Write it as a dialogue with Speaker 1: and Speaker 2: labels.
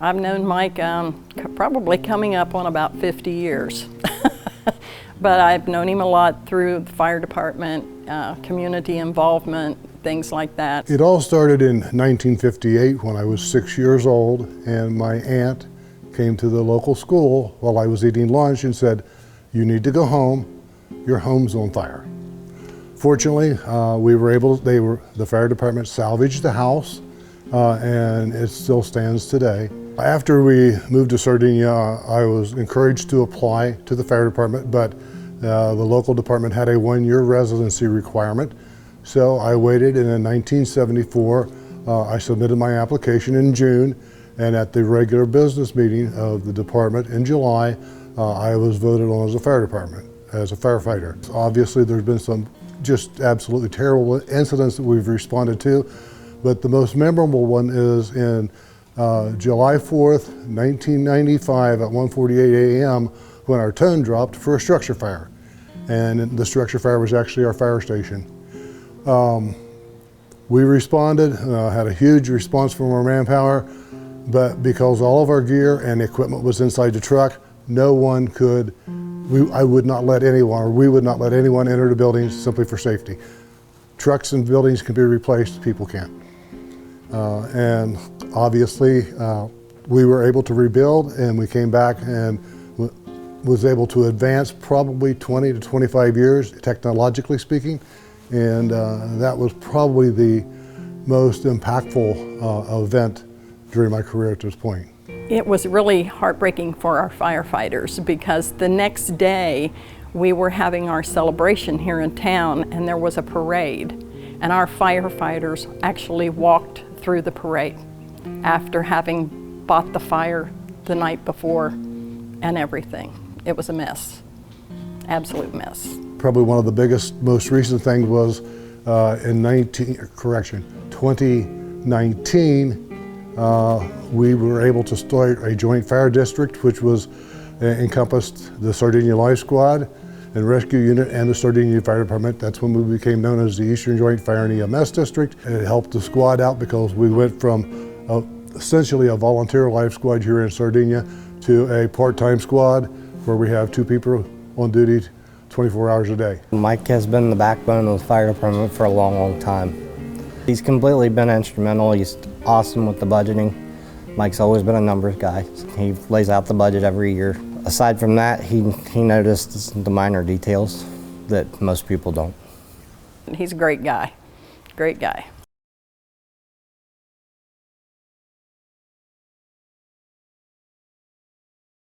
Speaker 1: I've known Mike probably coming up on about 50 years. But I've known him a lot through the fire department, community involvement, things like that.
Speaker 2: It all started in 1958 when I was 6 years old, and my aunt came to the local school while I was eating lunch and said, "You need to go home, your home's on fire." Fortunately, the fire department salvaged the house, and it still stands today. After we moved to Sardinia, I was encouraged to apply to the fire department, but the local department had a 1-year residency requirement. So I waited, and in 1974, I submitted my application in June, and at the regular business meeting of the department in July, I was voted on as a firefighter. Obviously, there's been some just absolutely terrible incidents that we've responded to, but the most memorable one is in July 4th, 1995 at 1:48 a.m. when our tone dropped for a structure fire. And the structure fire was actually our fire station. We responded, had a huge response from our manpower, but because all of our gear and equipment was inside the truck, no one could, I would not let anyone, or we would not let anyone enter the building simply for safety. Trucks and buildings can be replaced, people can't. And obviously, we were able to rebuild, and we came back and was able to advance probably 20 to 25 years, technologically speaking. And that was probably the most impactful event during my career at this point.
Speaker 1: It was really heartbreaking for our firefighters because the next day we were having our celebration here in town, and there was a parade, and our firefighters actually walked through the parade after having fought the fire the night before and everything. It was a mess, absolute mess.
Speaker 2: Probably one of the biggest, most recent things was in 2019, we were able to start a joint fire district, which was encompassed the Sardinia Life Squad and Rescue Unit and the Sardinia Fire Department. That's when we became known as the Eastern Joint Fire and EMS District. And it helped the squad out because we went from essentially a volunteer life squad here in Sardinia to a part-time squad where we have 2 people on duty 24 hours a day.
Speaker 3: Mike has been the backbone of the fire department for a long, long time. He's completely been instrumental. He's awesome with the budgeting. Mike's always been a numbers guy. He lays out the budget every year. Aside from that, he noticed the minor details that most people don't.
Speaker 1: He's a great guy, great guy.